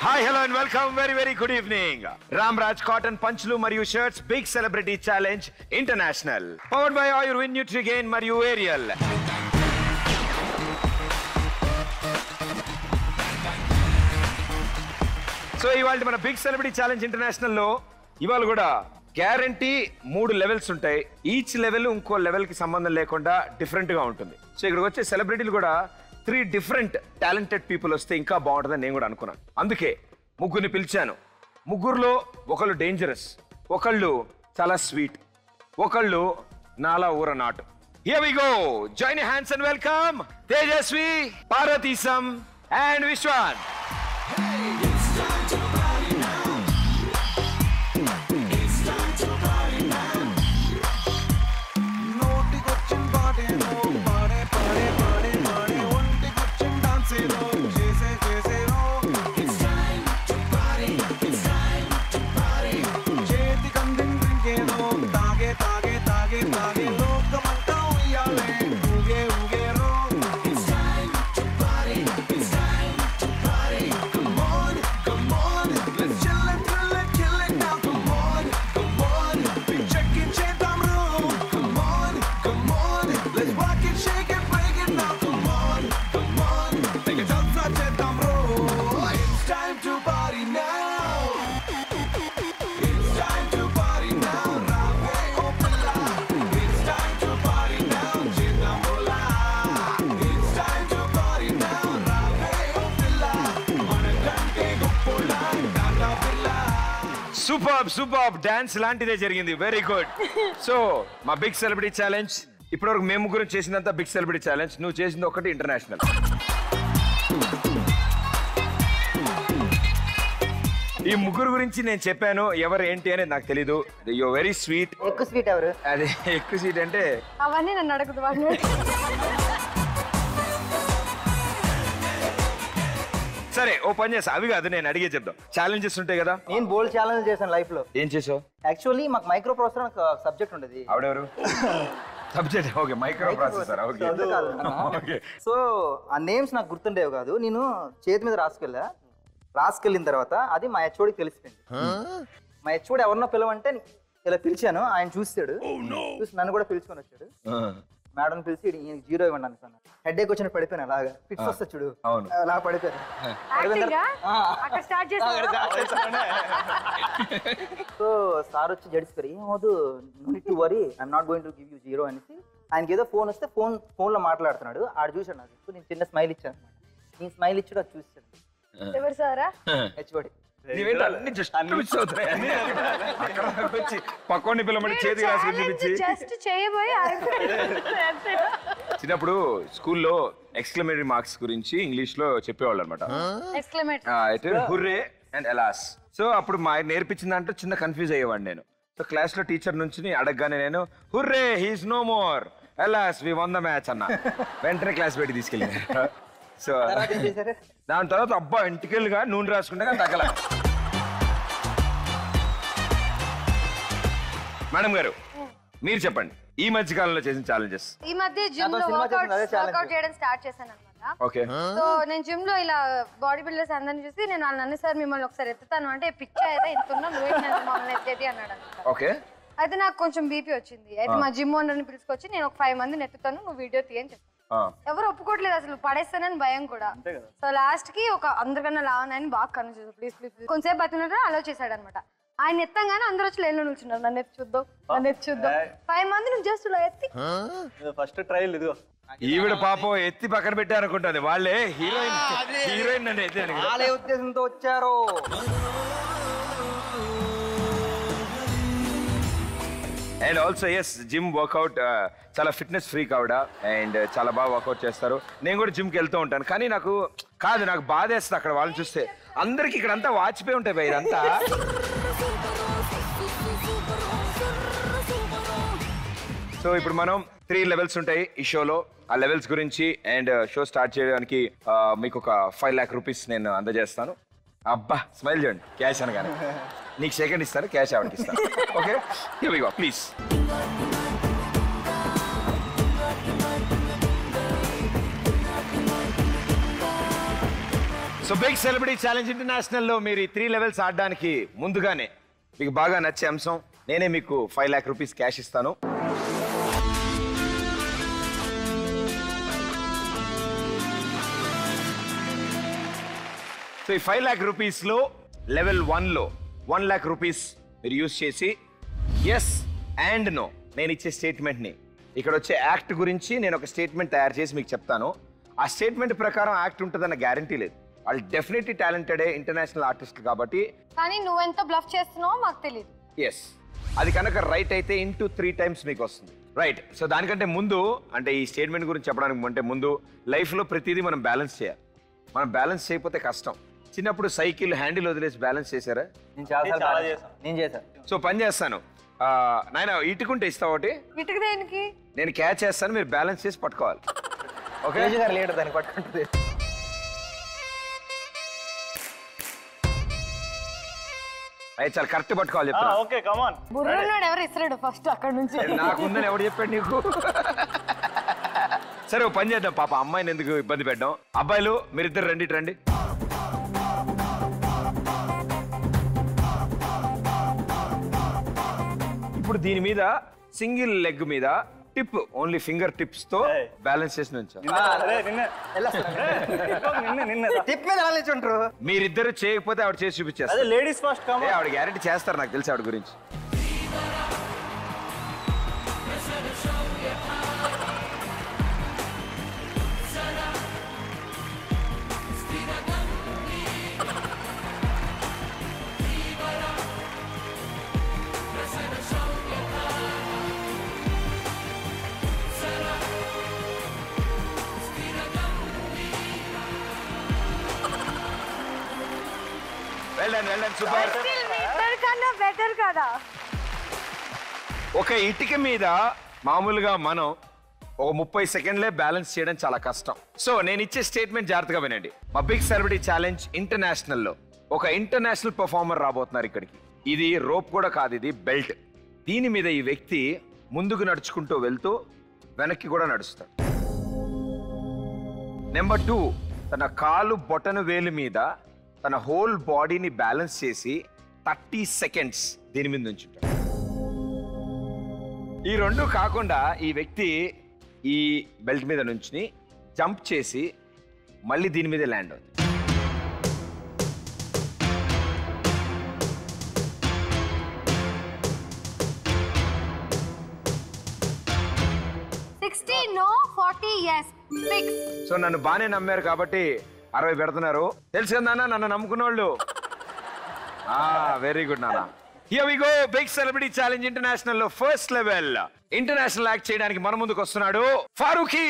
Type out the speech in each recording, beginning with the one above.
Hi hello and welcome very good evening Ramraj cotton పంచ్లు మరియు shirts big celebrity challenge international powered by Ayurved Nutrigain మరియు Ariel. So ఇవాళ మన big celebrity challenge international లో ఇవాళ కూడా గ్యారంటీ 3 లెవెల్స్ ఉంటాయి. ఈచ్ లెవెల్ ఇంకో లెవెల్ కి సంబంధం లేకుండా డిఫరెంట్ గా ఉంటుంది. సో ఇక్కడికి వచ్చే సెలబ్రిటీలు కూడా 3 డిఫరెంట్ టాలెంటెడ్ పీపుల్ వస్తే ఇంకా బాగుంటుందని నేను కూడా అనుకున్నాను. అందుకే ముగ్గురిని పిలిచాను. ముగ్గురులో ఒకళ్ళు డేంజరస్, ఒకళ్ళు చాలా స్వీట్, ఒకళ్ళు నాలా ఊర నాటు. Here we go. Join your hands and welcome Tejasvi, Parvatisam and Vishwan. Super dance లాంటిదే జరిగింది. Very good. సో మా బిగ్ సెలబ్రిటీ ఛాలెంజ్ ఇప్పటివరకు మేము ముగ్గురు చేసినంత బిగ్ సెలబ్రిటీ ఛాలెంజ్, నువ్వు చేసింది ఒకటి ఇంటర్నేషనల్. ఈ ముగ్గురు గురించి నేను చెప్పాను, ఎవరు ఏంటి అనేది నాకు తెలీదు. You very sweet. ఎక్కువ స్వీట్ ఎవరు? అదే ఎక్కువ స్వీట్ అంటే అవన్నీ నన్ను అడగదు. సరే ఓ పని చేస్తా, అవి కాదు నేను అడిగే చెప్తాం. ఛాలెంజెస్ ఉంటాయి కదా. నేను బోల్డ్ ఛాలెంజ్ చేశాను లైఫ్ లో. ఏం చేసావు? యాక్చువల్లీ మాకు మైక్రో ప్రాసెసర్ ఒక సబ్జెక్ట్ ఉండేది. ఆవిడెవరు? Subject okay, micro processor. Okay. So ఆ నేమ్స్ నాకు గుర్తుండేవి కాదు. నేను చేతి మీద రాసుకెళ్ళిన తర్వాత అది మా హెచ్ఓడికి తెలిసిపోయింది. మా హెచ్ఓడి ఎవరినో పిలవంటే ఇలా పిలిచాను. ఆయన చూసాడు, చూసి నన్ను కూడా పిలుచుకొని వచ్చాడు. మేడం పిలిచి ఈయనకి 0 ఇవ్వండి అనుకున్నాను. హెడ్ ఏక్ వచ్చినట్టు పడిపోయాను. అలాగా ఫిట్స్ వస్తా చూడు, అలా పడిపోయాను. సో సార్ వచ్చి జడిసిపోయి ఏమవుదు, no need to worry, I'm not going to give you 0 అనేసి ఆయనకి ఏదో ఫోన్ వస్తే ఫోన్ లో మాట్లాడుతున్నాడు. ఆడు చూసాడు నాకు. సో నేను చిన్న స్మైల్ ఇచ్చాను అనమాట. నేను స్మైల్ ఇచ్చాడు, అది చూసాడు. ఎవరు సారా? హెచ్ఓడి. పక్కోని పిల్లమని చేతి చిన్నప్పుడు స్కూల్లో ఎక్స్క్లమేటరీ మార్క్స్ గురించి ఇంగ్లీష్ లో చెప్పేవాళ్ళు అనమాట. Hurray and ఎలాస్. సో అప్పుడు మా నేర్పించిన దాంట్లో చిన్న కన్ఫ్యూజ్ అయ్యేవాడిని నేను. సో క్లాస్ లో టీచర్ నుంచి అడగగానే నేను hurray he's no more, alas we won the match అన్న. వెంటనే క్లాస్ పెట్టి తీసుకెళ్ళి. సో దాని తర్వాత అబ్బా ఇంటికెళ్ళుగా నూనె రాసుకుంటే కానీ తగ్గల. మేడం గారు మీరు చెప్పండి, ఈ మధ్య కాలంలో చేసిన ఛాలెంజెస్. ఈ మధ్య జిమ్ లో వర్కౌట్ చేయడం స్టార్ట్ చేశాను అనమాట. ఓకే. సో నేను జిమ్ లో ఇలా బాడీ బిల్డర్స్ అందరిని చూసి నేను వాళ్ళని సార్ మిమ్మల్ని ఒకసారి ఎత్తుతాను అంటే పిచ్చా అయితే ఇంతున్నా నువ్వే మమ్మల్ని ఎత్తేది అన్నాడు అనమాట. ఓకే. అయితే నాకు కొంచెం బీపీ వచ్చింది. అయితే మా జిమ్ ఓనర్ని పిలుచుకొచ్చి నేను ఒక 5 మందిని ఎత్తుతాను, నువ్వు వీడియో తీయని చెప్పాను. ఎవరు ఒప్పుకోవట్లేదు అసలు, పడేస్తానని భయం కూడా. సో లాస్ట్ కి ఒక అందరికన్నా లావని బాగా కన్ఫ్యూజ్, ప్లీజ్ కొంచెంసేపు బతికినట్టు అలో చేశాడు అనమాట. ఆయన ఎత్తంగానే అందరూ వచ్చి లైన్ లో నిల్చున్నారు. నన్ను ఎత్తి చూద్దాం 5 మంది నువ్వు జస్ట్ ఎత్తి ఫస్ట్ ట్రయల్ ఇదిగో. ఈవిడ పాపం ఎత్తి పక్కన పెట్టారనుకుంటుంది. వాళ్ళే హీరోయిన్ నన్ను ఎత్తి వాళ్ళే ఉద్దేశంతో వచ్చారు. And also yes gym workout చాలా ఫిట్నెస్ ఫ్రీక్ ఆవిడ అండ్ చాలా బాగా వర్కౌట్ చేస్తారు. నేను కూడా జిమ్కి వెళ్తూ ఉంటాను, కానీ నాకు బాధేస్తుంది అక్కడ వాళ్ళని చూస్తే. అందరికి ఇక్కడ అంతా వాచిపోయి ఉంటాయి భయ ఇదంతా. సో ఇప్పుడు మనం 3 లెవెల్స్ ఉంటాయి ఈ షోలో. ఆ లెవెల్స్ గురించి అండ్ షో స్టార్ట్ చేయడానికి మీకు ఒక 5 lakh rupees నేను అందజేస్తాను. అబ్బా స్మైల్ చేయండి, క్యాష్ అనగానే. నీకు సెకండ్ ఇస్తాను, క్యాష్ ఆవిడకి ఇస్తాను. Okay, here we go please. So big celebrity challenge international లో మీరు ఈ 3 లెవెల్స్ ఆడడానికి ముందుగానే మీకు బాగా నచ్చే అంశం నేనే మీకు 5 లాక్ రూపీస్ క్యాష్ ఇస్తాను. సో ఈ 5 లాక్ రూపీస్ లో లెవెల్ 1 లో 1 లాక్ రూపీస్ మీరు యూజ్ చేసి ఎస్ అండ్ నో నేను ఇచ్చే స్టేట్మెంట్ ని ఇక్కడ వచ్చే యాక్ట్ గురించి నేను ఒక స్టేట్మెంట్ తయారు చేసి మీకు చెప్తాను. ఆ స్టేట్మెంట్ ప్రకారం యాక్ట్ ఉంటుందన్న గ్యారంటీ లేదు. వాళ్ళు డెఫినెట్లీ టాలెంటెడ్ ఇంటర్నేషనల్ ఆర్టిస్ట్ కాబట్టి. కానీ నువ్వెంత బ్లఫ్ చేస్తున్నావో మాకు తెలియదు. ఎస్ అది కనుక రైట్ అయితే ఇంటూ 3 టైమ్స్ మీకు వస్తుంది. రైట్. సో దానికంటే ముందు అంటే ఈ స్టేట్మెంట్ గురించి చెప్పడానికి అంటే ముందు లైఫ్లో ప్రతిదీ మనం బ్యాలెన్స్ చేయాలి. మనం బ్యాలెన్స్ చేయకపోతే కష్టం. చిన్నప్పుడు సైకిల్ హ్యాండిల్ వదిలేసి బ్యాలెన్స్ చేశారా? నేను చేశాను. సో పని చేస్తాను నాయన ఇటుకుంటే ఇస్తావు ఒకటి. ఇటుకు దేనికి? నేను క్యాచ్ చేస్తాను, మీరు బ్యాలెన్స్ చేసి పట్టుకోవాలి. ఓకే లేడు దాన్ని పట్టుకుంటుంది. అయితే చాలా కరెక్ట్ పట్టుకోవాలి చెప్తాను. Okay come on. బుర్రన్నాడు ఎవరు ఇస్తాడు ఫస్ట్ అక్కడ నుంచి. నాకుందని ఎవడు చెప్పాడు నీకు? సరే ఓ పని చేద్దాం, పాప అమ్మాయిని ఎందుకు ఇబ్బంది పెట్టాం. అబ్బాయిలు మీరిద్దరు రండి రండి. ఇప్పుడు దీని మీద సింగిల్ లెగ్ మీద టిప్ ఓన్లీ ఫింగర్ టిప్స్ తో బ్యాలెన్స్ చేసి ఉంచాం. టిప్ మీద ఆలోచింటారు. మీరిద్దరు చేయకపోతే ఆవిడ చేసి చూపించేస్తారు. Ladies first come. ఆవిడ గ్యారెంటీ చేస్తారు, నాకు తెలుసు ఆవిడ గురించి. వెళ్ళండి సూపర్. బెటర్ కదా. ఒక ఇటుక మీద మామూలుగా మనం ఒక 30 సెకండ్లే బ్యాలెన్స్ చేయడం చాలా కష్టం. సో నేను ఇచ్చే స్టేట్మెంట్ జాగ్రత్తగా వినండి. మా బిగ్ సెలబ్రిటీ ఛాలెంజ్ ఇంటర్నేషనల్ లో ఒక ఇంటర్నేషనల్ పర్ఫార్మర్ రాబోతున్నారు ఇక్కడికి. ఇది రోప్ కూడా కాదు, ఇది బెల్ట్. దీని మీద ఈ వ్యక్తి ముందుకు నడుచుకుంటూ వెళ్తూ వెనక్కి కూడా నడుస్తాడు. నెంబర్ 2, తన కాలు బొటన వేలు మీద తన హోల్ బాడీని బ్యాలెన్స్ చేసి 30 సెకండ్స్ దీని మీద ఉంచుంటాడు. ఈ రెండు కాకుండా ఈ వ్యక్తి ఈ బెల్ట్ మీద నుంచి జంప్ చేసి మళ్ళీ దీని మీద ల్యాండ్ అవుతుంది. సో నన్ను బాగానే నమ్మారు కాబట్టి 60 పెడుతున్నారు. తెలుసు కదా నాన్న, నన్ను నమ్ముకున్న వాళ్ళు. వెరీ గుడ్ నాన్న. Here we go, Big Celebrity Challenge International లో ఫస్ట్ లెవెల్ ఇంటర్నేషనల్ యాక్ట్ చేయడానికి మన ముందుకు వస్తున్నాడు ఫారూఖీ.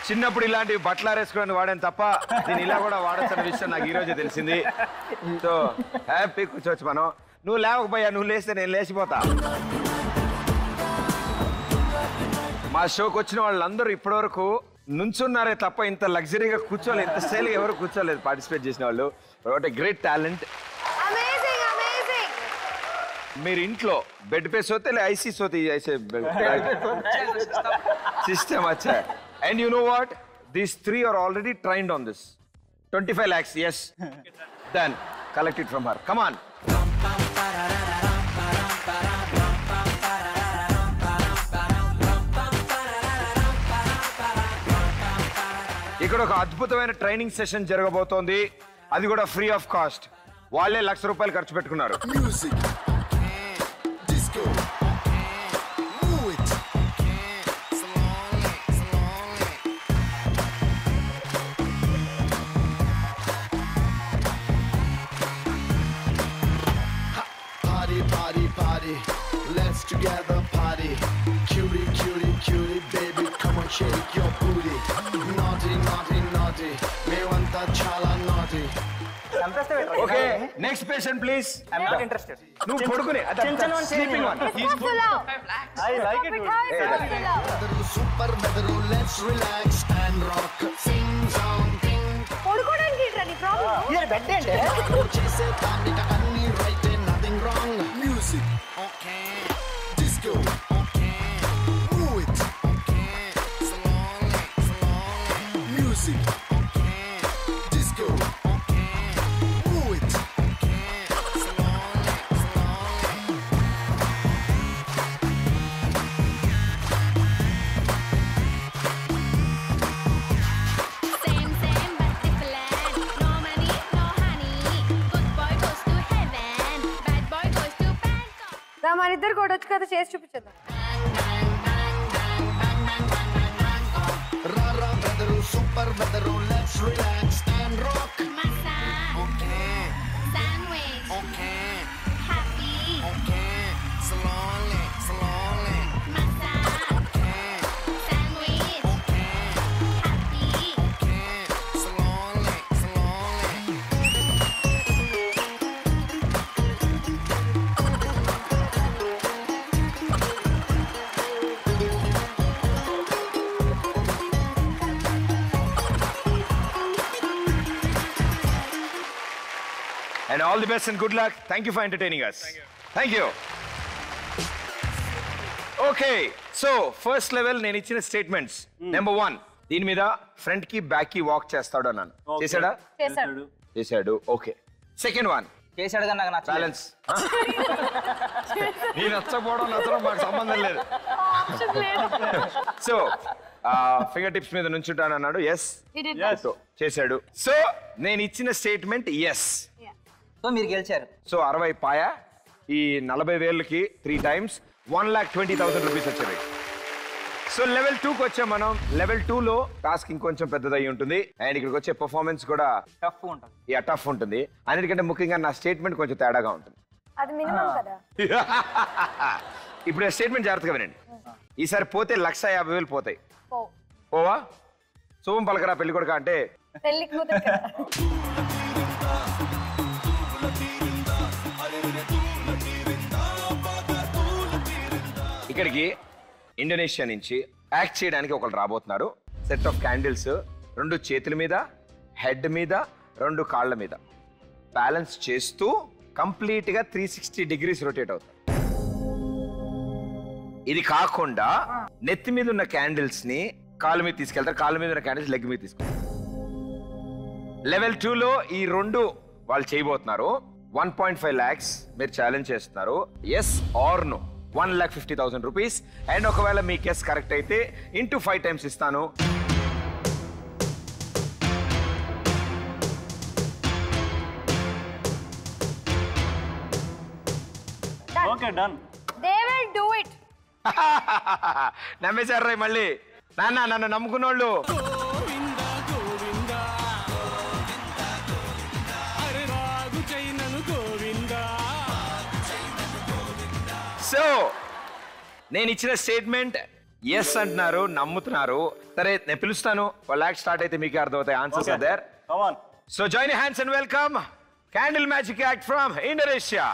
చిన్నప్పుడు ఇలాంటి బట్టలు ఆరేసుకోవడానికి వాడాను తప్ప నేను ఇలా కూడా వాడొచ్చన్న విషయం నాకు ఈ రోజే తెలిసింది. సో హ్యాపీ కూర్చోవచ్చు మనం. నువ్వు లేవకపోయా, నువ్వు లేస్తే నేను లేచిపోతా. మా షోకి వచ్చిన వాళ్ళందరూ ఇప్పటివరకు నుంచున్నారే తప్ప ఇంత లగ్జరీగా కూర్చోలేదు, ఇంత స్టైల్గా ఎవరు కూర్చోలేదు పార్టిసిపేట్ చేసిన వాళ్ళు. What a great talent. మీరు ఇంట్లో బెడ్ पे सोते ले ऐसी सोती ऐसे सिस्टम अच्छा है. And you know what, these three are already trained on this. 25 lakhs, yes. Then collect it from her, come on. ఇక్కడ ఒక అద్భుతమైన ట్రైనింగ్ సెషన్ జరగబోతోంది, అది కూడా ఫ్రీ ఆఫ్ కాస్ట్. వాళ్ళే ₹1,00,000 ఖర్చు పెట్టుకున్నారు. Let's together party. Cutie, cutie, cutie, baby, come on, shake your booty. Naughty, naughty, naughty. Mevanta chala naughty. Okay, next patient please. I'm not interested. నువ్వు పడుకునే sleeping one. I like it. Weather super weather, let's relax and rock. Sing song, ding. పడుకోవడానికి ఏంట్రా నీ problem? ఇది bed అంటే చేసే దానికి అన్ని right and nothing wrong. Music, okay. Disco, okay. Move it, okay. Slowly, slowly. Music, okay. Disco, okay. Move it, okay. Slowly, slowly. Same, same, but different. No money, no honey. Good boy goes to heaven. Bad boy goes to Bangkok. రా మన ఇద్దరు కూడా వచ్చి కదా చేసి చూపించేద్దాం. Rara weather, super weather, let's relax and rock. Massage. Okay, Sandwich. okay, Happy. okay. Slowly, slowly. Massage. Okay, Sandwich. okay, Happy. okay. Slowly, slowly. And all the best and good luck. Thank you for entertaining us. Thank you. Okay, so first level నేను ఇచ్చిన statements. Number 1, దీని మీద front కి back కి walk చేస్తాడు అన్నాను. చేశాడా? చేశాడు. చేశాడు. ఓకే. సెకండ్ 1, చేశాడు కానీ నాకు నచ్చలేదు. బ్యాలెన్స్. నీ నచ్చకపోవడం నచ్చడం మాకు సంబంధం లేదు. సో ఫింగర్ టిప్స్ మీద నుంచుంటాను అన్నాడు. ఎస్ చేశాడు. సో నేను ఇచ్చిన స్టేట్మెంట్ ఎస్. సో మీరు గెలిచారు. సో 60 పాయ ఈ 40,000కి 3 times 1,20,000 రూపీస్ వచ్చేవి. సో లెవెల్ 2కి వచ్చాం మనం. లెవెల్ 2లో టాస్క్ ఇంకొంచెం పెద్దదై ఉంటుంది అండ్ ఇక్కడికి వచ్చే పర్ఫార్మెన్స్ కూడా టఫ్ ఉంటుంది. టఫ్ ఉంటుంది. అన్నిటికంటే ముఖ్యంగా నా స్టేట్మెంట్ కొంచెం తేడాగా ఉంటుంది. అది మినిమం కదా. ఇప్పుడు స్టేట్మెంట్ జాగ్రత్తగా వినండి. ఈసారి పోతే 1,50,000 పోతాయి. పోవా? శుభం పలకరా పెళ్లి కొడుక అంటే పెళ్లి కూతురు కదా. ఇక్కడికి ఇండోనేషియా నుంచి యాక్ట్ చేయడానికి ఒకరు రాబోతున్నారు. సెట్ ఆఫ్ క్యాండిల్స్ 2 చేతుల మీద, హెడ్ మీద, 2 కాళ్ళ మీద బ్యాలెన్స్ చేస్తూ కంప్లీట్ గా 360 degrees రొటేట్ అవుతారు. ఇది కాకుండా నెత్తి మీద ఉన్న క్యాండిల్స్ ని కాళ్ళ మీద తీసుకెళ్తారు, కాళ్ళ మీద ఉన్న క్యాండిల్స్ లెగ్ మీద తీసుకెళ్తారు. లెవెల్ 2లో ఈ 2 వాళ్ళు చేయబోతున్నారు. 1.5 lakhs మీరు ఛాలెంజ్ చేస్తున్నారు. Yes or no 1,50,000 rupees. And ఒకవేళ మీ గెస్ కరెక్ట్ అయితే ఇంటూ 5 times ఇస్తాను. Okay, done. They will do it. నమ్మేశారు రా మళ్ళీ. నాన్న నన్ను నమ్ముకున్నోళ్ళు. సో నేను ఇచ్చిన స్టేట్మెంట్ ఎస్ అంటున్నారు, నమ్ముతున్నారు. సరే నేను పిలుస్తాను, వాళ్ళ యాక్ట్ స్టార్ట్ అయితే మీకు అర్థమవుతాయి answers are there. Come on. So join hands and welcome candle magic act from Indonesia.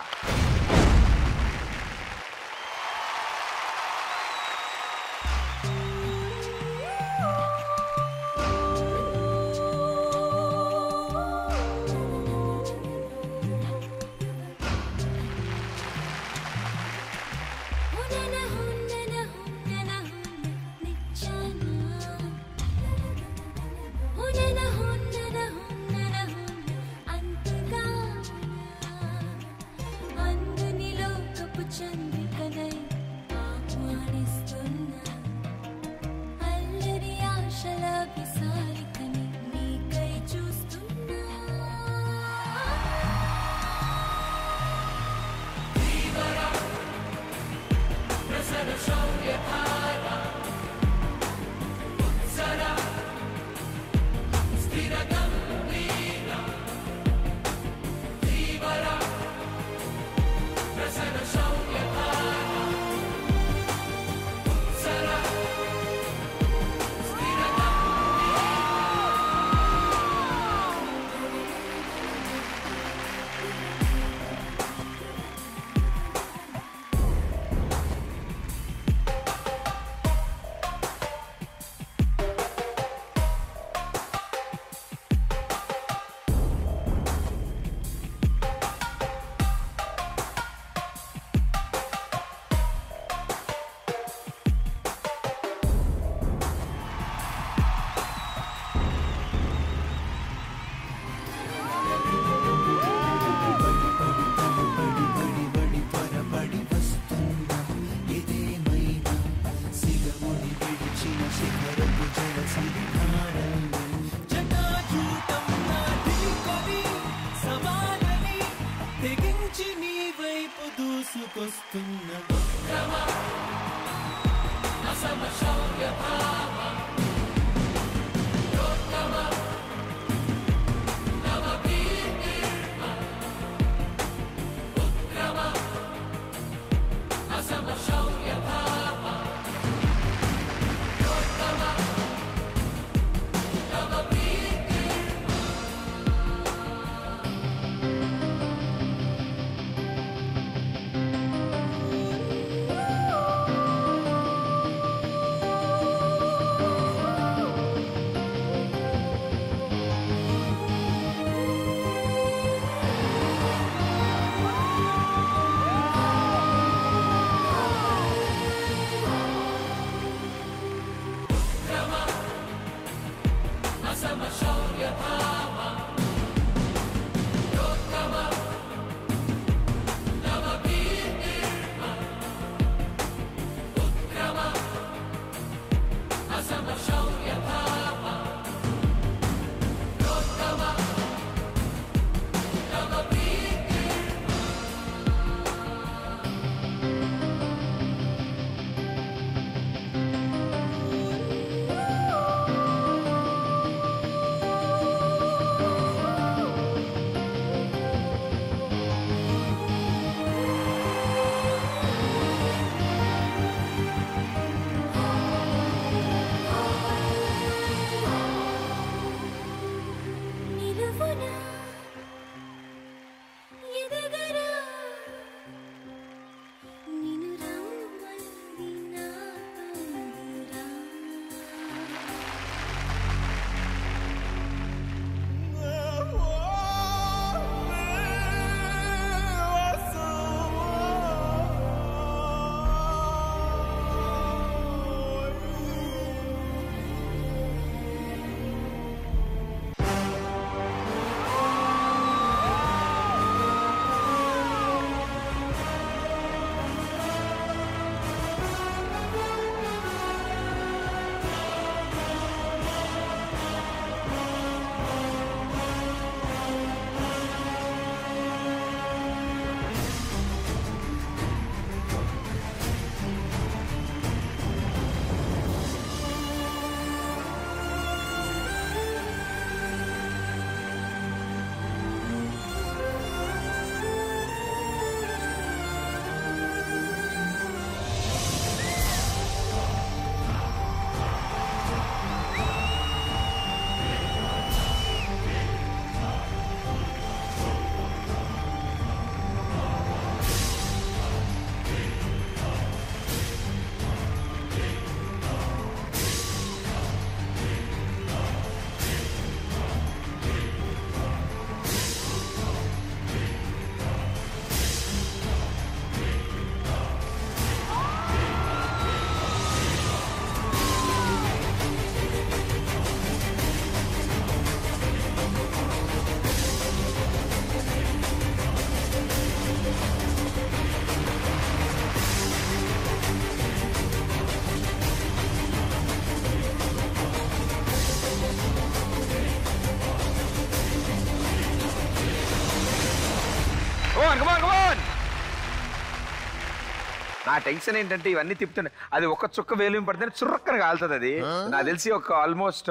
Tension ఏంటంటే ఇవన్నీ తిప్పుతున్నాయి, అది ఒక చుక్క వేలు పడితే చురక్కన కాలుతుంది. అది నాకు తెలిసి ఒక ఆల్మోస్ట్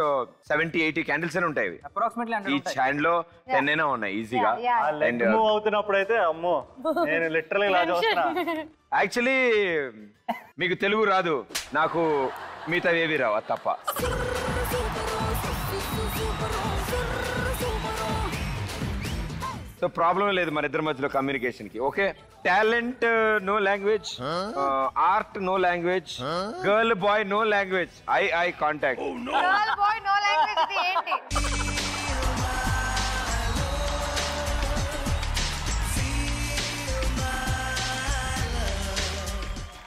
70-80 క్యాండిల్స్ అని ఉంటాయి. అప్రాక్సిమేట్లీ ఈ హ్యాండ్ లో 10 అయినా ఉన్నాయి ఈజీగా. లెగ్ మూవ్ అవుతున్నప్పుడు అయితే అమ్మో నేను లిటరల్లీ ఇలా చూస్తున్నా. యాక్చువల్లీ మీకు తెలుగు రాదు, నాకు మిగతా ఏవి రావు అది తప్ప. సో ప్రాబ్లం లేదు మన ఇద్దరి మధ్యలో కమ్యూనికేషన్ కి. Okay, talent no language, art no language, girl boy no language, eye contact. Girl boy no language ఇది ఏంటి?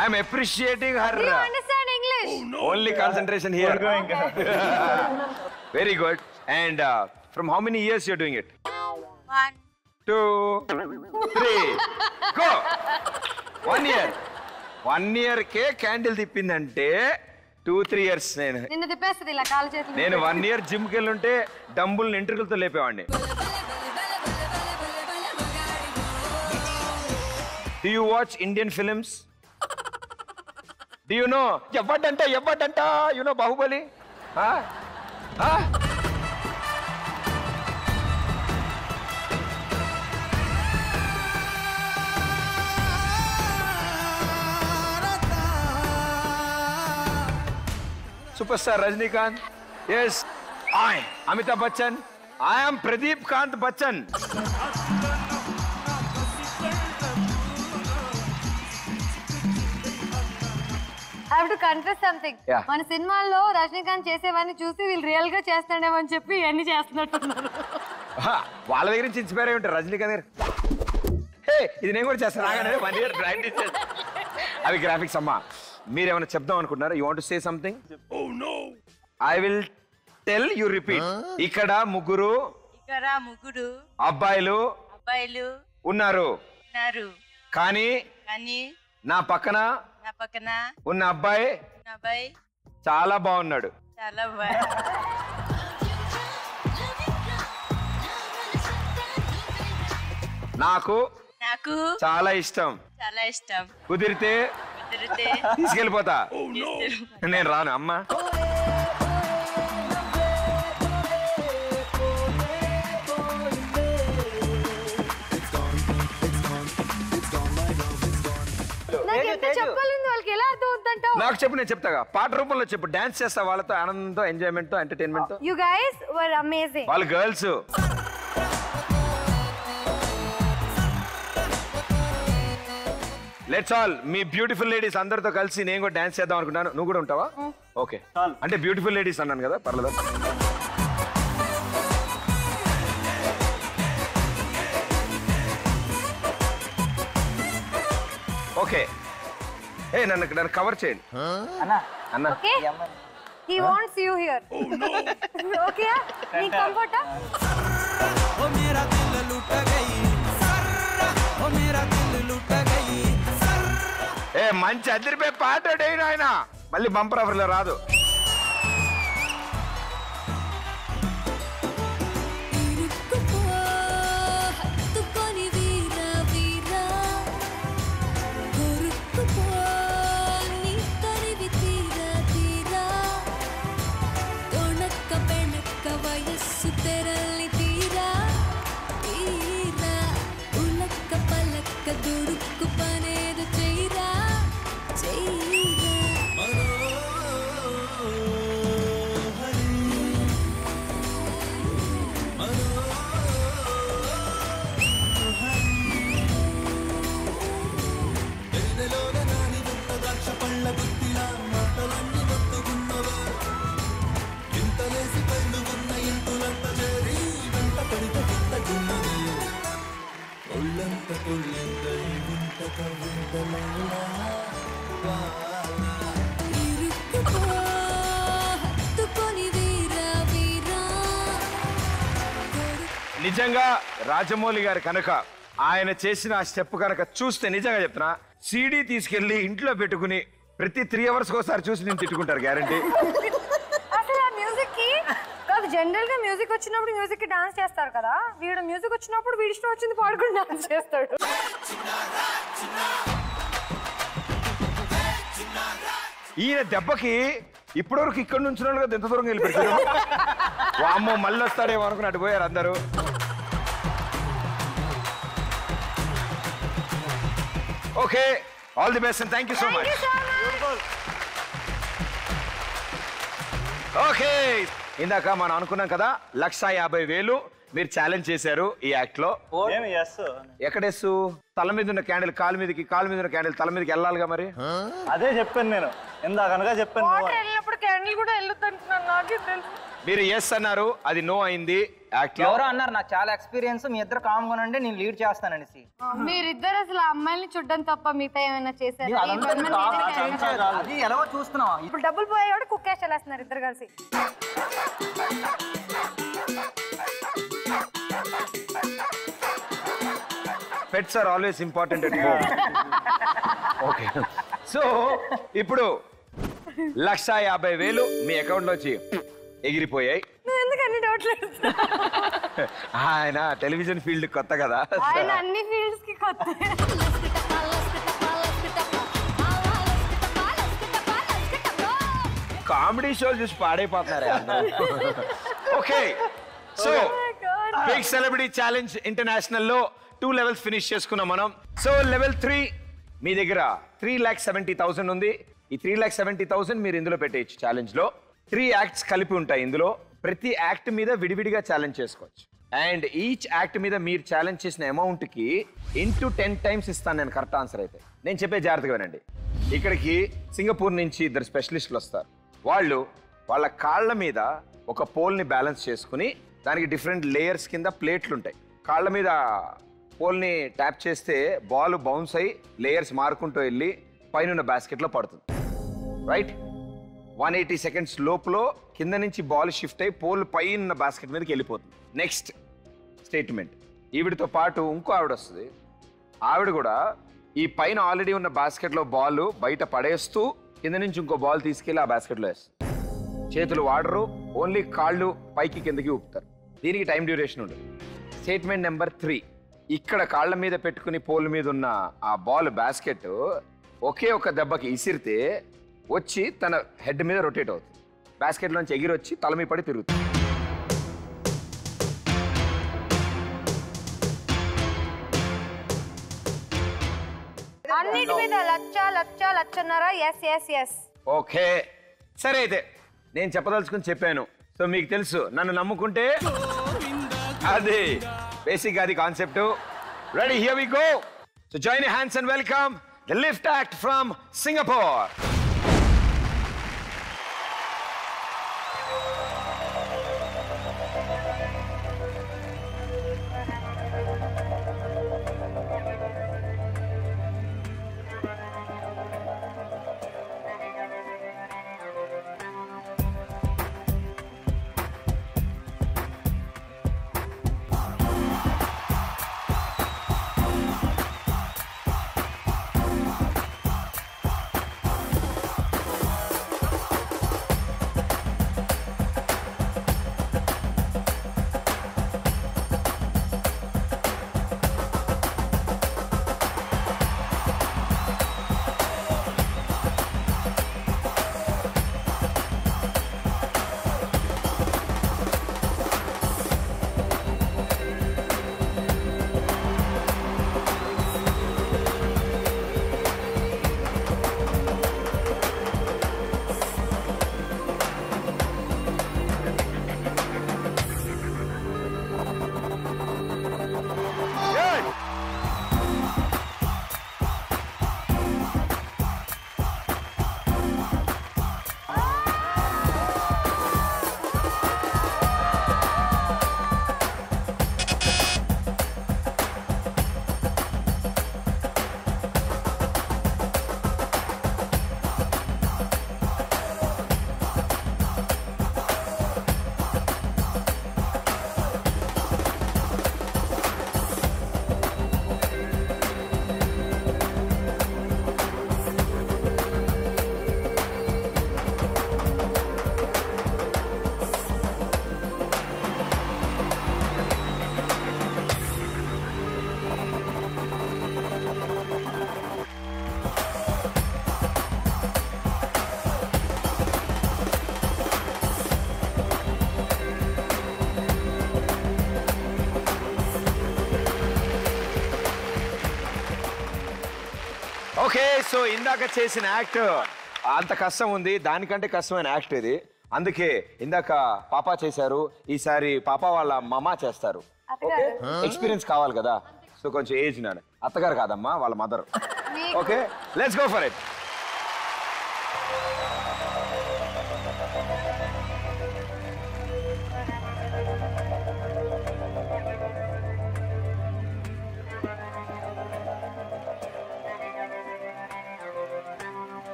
I am appreciating her. Do you understand English? Only concentration here. Very good. And from how many years you're doing it? 1 2 3 go. 1 year. 1 year K candle తిప్పిందంటే 2-3 years నిన్ను తిప్పేస్తుంది ఇలా కాలు చేతులు. నేను 1 year gym కి వెళ్ళుంటే dumbbell ఎంట్రుకలతో లేపేవాడిని. Do you watch Indian films? Do you know ఎవ్వడంట you know Baahubali? Superstar Rajnikant. Yes, I Amitabh Bachchan. I am Pradeep Kant Bachchan. I have to confess something. Yeah. మన సినిమాల్లో రజనీకాంత్ చేసేవన్నీ చూసి వీళ్ళు రియల్ గా చేస్తాడేమో అని చెప్పి ఇవన్నీ చేస్తున్నట్టున్నారు. వాళ్ళ దగ్గర నుంచి ఇన్స్పైర్ అయి ఉంటారు రజనీకాంత్ గారు. హే ఇది నేను కూడా చేస్తాను ఆగండి, 1 year ప్రాక్టీస్ చేస్తాను. అవి గ్రాఫిక్స్ అమ్మా. మీరేమైనా చెప్దాం అనుకుంటున్నారా? You want to say something? I will tell you repeat. ఇక్కడ ముగ్గురు అబ్బాయిలు ఉన్నారు, కానీ నా పక్కన ఉన్న అబ్బాయి చాలా బాగున్నాడు. నాకు చాలా ఇష్టం. కుదిరితే తీసుకెళ్ళిపోతా. నేను రాను అమ్మా. నాకు చెప్పు, నేను చెప్తాగా. పాట రూపంలో చెప్పు, డాన్స్ చేస్తా వాళ్ళతో, ఆనందంతో, ఎంజాయ్మెంట్ తో, ఎంటర్టైన్మెంట్ తో. You guys were amazing. వాళ్ళు girls. Let's all me beautiful ladies అందరితో కలిసి నేను కూడా డాన్స్ చేద్దాం అనుకుంటాను. నువ్వు కూడా ఉంటావా? ఓకే, అంటే బ్యూటిఫుల్ లేడీస్ అన్నాను కదా, పర్లేదు. ఓకే, ఏ నన్ను కవర్ చేయండి అన్న. Okay? He wants you here. Okay? నీ కంఫర్ట్? ఏ మంచి అదిరిపోయి పాట ఆయన మళ్ళీ బంపర్ ఆఫర్లో రాదు. నిజంగా రాజమౌళి గారు కనుక ఆయన చేసిన ఆ స్టెప్ కనుక చూస్తే, నిజంగా చెప్తున్నా, సీడీ తీసుకెళ్లి ఇంట్లో పెట్టుకుని ప్రతి 3 hours ఒకసారి చూసి నేను తిట్టుకుంటారు గ్యారంటీ. అసలు ఆ మ్యూజిక్ కి కాదు, జనరల్ గా మ్యూజిక్ వచ్చినప్పుడు మ్యూజిక్ కి డాన్స్ చేస్తారు కదా, వీడు మ్యూజిక్ వచ్చినప్పుడు వీడి ఇష్టం వచ్చింది పాడుకుని డాన్స్ చేస్తాడు. ఈయన దెబ్బకి ఇప్పటివరకు ఇక్కడ నుంచి కదా ఎంత దూరం వెళ్ళిపోయారు. వామ్మో మళ్ళీ వస్తాడేమో అనుకుని అటు పోయారు అందరూ. Okay, all the best and thank you so much. Okay, ఇందాక మనం అనుకున్నాం కదా 1,50,000 మీరు ఛాలెంజ్ చేశారు ఈ యాక్ట్ లో. ఏమి ఎస్ ఎక్కడెస్సు? తల మీద ఉన్న క్యాండిల్ కాలు మీదకి, కాలు మీద ఉన్న క్యాండిల్ తల మీదకి వెళ్ళాలిగా మరి. అదే చెప్పాను నేను ఇందాకనగా చెప్పాను. వాటర్ వెళ్ళినప్పుడు క్యాండిల్ కూడా వెళ్ళొద్దంటున్నాను, నాకే తెలుసు. మీరు ఎస్ అన్నారు, అది నో అయింది యాక్ట్ లో. ఎవరో అన్నారు నాకు చాలా ఎక్స్పీరియన్స్, మీ ఇద్దరు కామ్ కొనండి నేను లీడ్ చేస్తాననేసి. మీరిద్దరు అసలు ఆ అమ్మాయిని చూడడం తప్ప మిగతా ఏమైనా చేశారు? అది ఎలాగో చూస్తున్నావా? ఇప్పుడు డబ్బులు పోయేవాడు కుక్కేసి వెళ్ళేస్తున్నారు ఇద్దరు కలిసి. Pets are always important at home. Okay, so ఇప్పుడు 1,50,000 మీ అకౌంట్ లోంచి ఎగిరిపోయాయి. నువ్వు ఎందుకు అన్ని డౌట్లు? ఆయన టెలివిజన్ ఫీల్డ్ కొత్త కదా. ఆయన అన్ని ఫీల్డ్స్ కి కొత్త. కామెడీ షోలు చూసి పాడైపోతున్నారు. Okay, so big celebrity challenge international లో 2 లెవెల్స్ ఫినిష్ చేసుకున్నాం మనం. సో లెవెల్ 3 మీ దగ్గర 3,70,000 ఉంది. ఈ 3,70,000 మీరు ఇందులో పెట్టేయచ్చు. ఛాలెంజ్ లో 3 యాక్ట్స్ కలిపి ఉంటాయి. ఇందులో ప్రతి యాక్ట్ మీద విడివిడిగా ఛాలెంజ్ చేసుకోవచ్చు. అండ్ ఈచ్ యాక్ట్ మీద మీరు ఛాలెంజ్ చేసిన అమౌంట్ కి ఇంటూ 10 టైమ్స్ ఇస్తాను నేను కరెక్ట్ ఆన్సర్ అయితే. నేను చెప్పే జాగ్రత్తగా వినండి. ఇక్కడికి సింగపూర్ నుంచి 2 స్పెషలిస్టులు వస్తారు. వాళ్ళు వాళ్ళ కాళ్ళ మీద ఒక పోల్ని బ్యాలెన్స్ చేసుకుని దానికి డిఫరెంట్ లేయర్స్ కింద ప్లేట్లు ఉంటాయి. కాళ్ళ మీద పోల్ని ట్యాప్ చేస్తే బాల్ బౌన్స్ అయ్యి లేయర్స్ మారుకుంటూ వెళ్ళి పైన బాస్కెట్లో పడుతుంది. రైట్, 180 సెకండ్స్ లోపులో కింద నుంచి బాల్ షిఫ్ట్ అయ్యి పోల్ పైన బాస్కెట్ మీదకి వెళ్ళిపోతుంది. నెక్స్ట్ స్టేట్మెంట్, ఈవిడితో పాటు ఇంకో ఆవిడ వస్తుంది. ఆవిడ కూడా ఈ పైన ఆల్రెడీ ఉన్న బాస్కెట్లో బాల్ బయట పడేస్తూ కింద నుంచి ఇంకో బాల్ తీసుకెళ్ళి ఆ బాస్కెట్లో వేస్తారు. చేతులు వాడరు, ఓన్లీ కాళ్ళు పైకి కిందకి ఊపుతారు. దీనికి టైం డ్యూరేషన్ ఉంటుంది. స్టేట్మెంట్ నెంబర్ 3, ఇక్కడ కాళ్ళ మీద పెట్టుకుని పోల్ మీద ఉన్న ఆ బాల్ బాస్కెట్ ఒకే ఒక దెబ్బకి ఇసిరితే వచ్చి తన హెడ్ మీద రొటేట్ అవుతుంది. బాస్కెట్లోంచి ఎగిరి వచ్చి తల మీద పడి తిరుగుతుంది. అన్నిటి మీద 1,00,000 ఎస్ ఎస్ ఎస్. ఓకే, సరే అయితే నేను చెప్పదలుచుకుని చెప్పాను. సో మీకు తెలుసు, నన్ను నమ్ముకుంటే అది బేసిక్, అది concept. Ready, here we go. So join your hands and welcome the lift act from Singapore. So ఇందాక చేసిన యాక్ట్ అంత కష్టం ఉంది, దానికంటే కష్టమైన యాక్ట్ ఇది. అందుకే ఇందాక పాపా చేశారు, ఈసారి పాపా వాళ్ళ మమ్మ చేస్తారు. ఓకే, ఎక్స్పీరియన్స్ కావాలి కదా, సో కొంచెం ఏజ్ నాన్న. అత్తగారు కాదమ్మా, వాళ్ళ mother. Okay, let's go for it.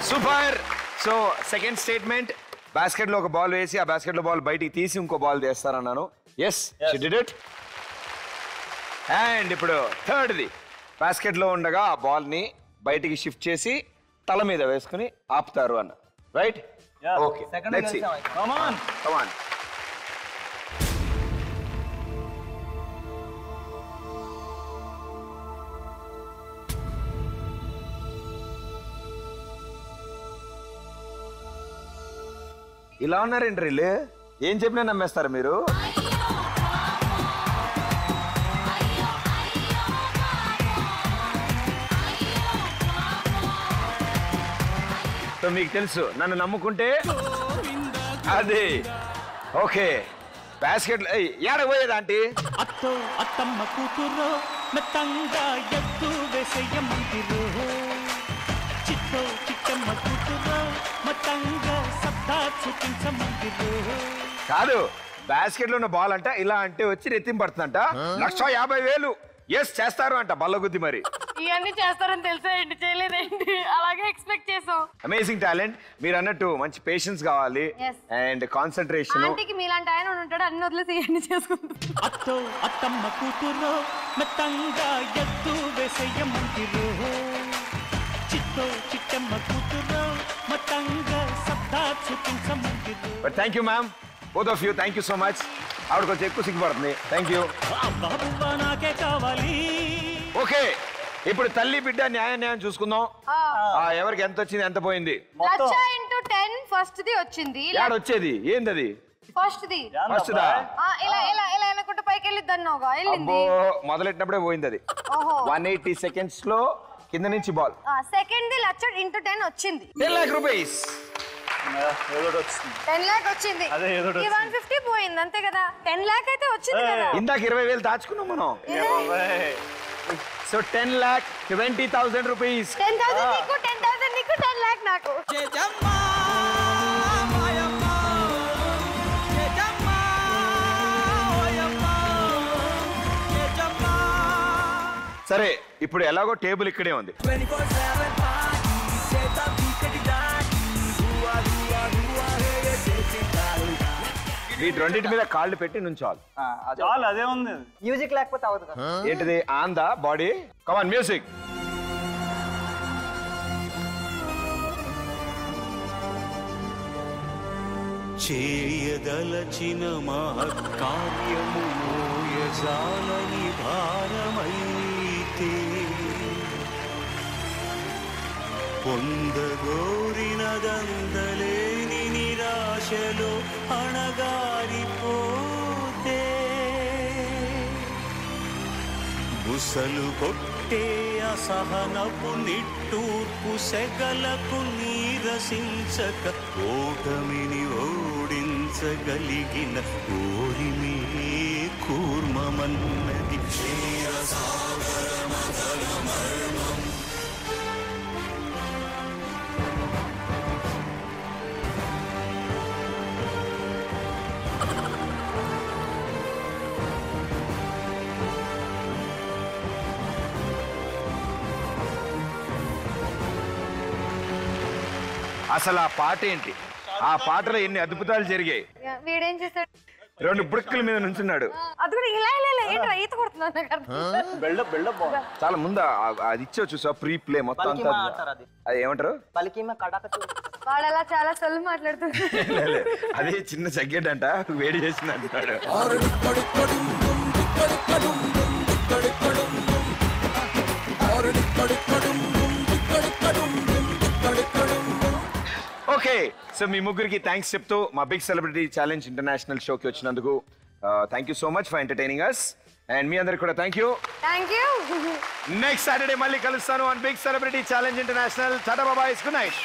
Super. So second statement, basket లో ఒక బాల్ వేసి ఆ బాస్కెట్ లో బాల్ బయటికి తీసి ఇంకో బాల్ తీస్తారన్నాను. Yes, she did it. And ఇప్పుడు థర్డ్ది, బాస్కెట్ లో ఉండగా ఆ బాల్ ని బయటికి షిఫ్ట్ చేసి తల మీద వేసుకుని ఆపుతారు అన్న. Right? Okay, let's see. Come on, come on. ఇలా ఉన్నారేంటి రీళ్ళు? ఏం చెప్పినా నమ్మేస్తారు మీరు. సో మీకు తెలుసు, నన్ను నమ్ముకుంటే అది ఓకే. బాస్కెట్ ఏడబోయేదా ఆంటీ? అత్తో అత్తమ్మ కూతురు మెత్తంగా ఎత్తు వేసేయమంటిరు, చిట్టో చిట్టమ్మ కూతురు మెత్తంగా సత్తా చూపించమంటిరు. కాదు, బాస్కెట్ లో ఉన్న బాల్ అంట ఇలా అంటే వచ్చి రెత్తింపు పడుతుందంట. 150,000 ఎస్ చేస్తారు అంట బల్లగుద్ది. మరి ఇవన్నీ చేస్తారని తెలిసేయండి, చేయలేదేంటి? అలాగే ఎక్స్పెక్ట్ చేసాం. Amazing talent. మీరు అన్నట్టు మంచి పేషెన్స్ కావాలి అండ్ కాన్సన్ట్రేషన్. ఆంటీకి మీలాంటి ఆయన ఉంటాడు, అన్ని వదిలేసి ఇవన్నీ చేసుకుంటాం. అత్తో అత్తమ్మ కూతురు మెత్తంగా ఎత్తు వేసేయమంటిరు, చిట్టో చిట్టమ్మ కూతురు మెత్తంగా సత్తా చూపించమంటిరు. But thank you ma'am, both of you, thank you so much. ఆవిడ కొంచెం ఎక్కువ సిగ్గుపడుతుంది. Thank you. బాబువా నాకే కావాలి. ఓకే, ఇప్పుడు తల్లి బిడ్డ న్యాయం చూసుకుందాం. ఎవరికి ఎంత వచ్చింది, ఎంత పోయింది? 1,10 ఫస్ట్ ది వచ్చింది. వచ్చేది ఏందది? ఫస్ట్ ది ఫస్ట్ దా? ఇలా ఇలా ఇలా అనుకుంటే పైకి వెళ్ళిద్ది అన్నావుగా, వెళ్ళింది. మొదలెట్టినప్పుడే పోయింది అది. 180 seconds లో కింద నుంచి బాల్. సెకండ్ ది 1,10 వచ్చింది. 10 lakh rupees. 10 lakh వచ్చింది. ఈ 150 పోయింది అంతే కదా. 10 lakh అయితే వచ్చింది కదా. ఇందాక 20,000 దాచుకున్నాం మనం. So 10,20,000 rupees. 10,000 నీకు, 10,000 నీకు, 10 lakh నాకు. సరే, ఇప్పుడు ఎలాగో టేబుల్ ఇక్కడే ఉంది. వీటి రెండింటి మీద కాళ్ళు పెట్టి నుంచోవాలి. అదే ఉంది. మ్యూజిక్ లేకపోతే అవ్వదు కదా. ఏంటిది? On the body. Come on, music. చేయదలచిన మహత్కార్యము మోయజాలని భారమైతే పొందగోరినదందలేని నిరాశలో అణగారిపోతే బుసలు కొట్టే అసహనపు నిట్టూర్పు సెగలకు నీరసించక ఓటమిని ఓడించగలిగిన ఓరిమే కూర్మమన్నది క్షీరసాగరమర్మం. అసలు ఆ పాట ఏంటి? ఆ పాటలో ఎన్ని అద్భుతాలు జరిగాయి. వీడేం చేస్తాడు? 2 బుడక్కల మీద నుంచున్నాడు. అది కూడా ఇలా ఇలా ఇలా ఏంట్రా ఈత కొడుతున్నావు నాకు అర్థం కాదు. బిల్డప్ బాగుంది. చాలా ముందు అది ఇచ్చావు చూసా ప్రీ ప్లే మొత్తం అంతా. పలికిమా అంటారు అది. అది ఏమంటారు? పలికిమ కడాక వాడు అలా చాలా సొల్లు మాట్లాడుతున్నాడు. లేదు, అదే చిన్న జగ్గెట్ అంట వేడి చేసింది అంటున్నాడు. ఓకే, సో మీ ముగ్గురికి థ్యాంక్స్ చెప్తూ మా బిగ్ సెలబ్రిటీ ఛాలెంజ్ ఇంటర్నేషనల్ షోకి వచ్చినందుకు thank you so much for entertaining us. And మీ అందరికి కూడా thank you. Thank you. Next Saturday మళ్ళీ కలుస్తాను on big celebrity challenge international. Tata bye, good night.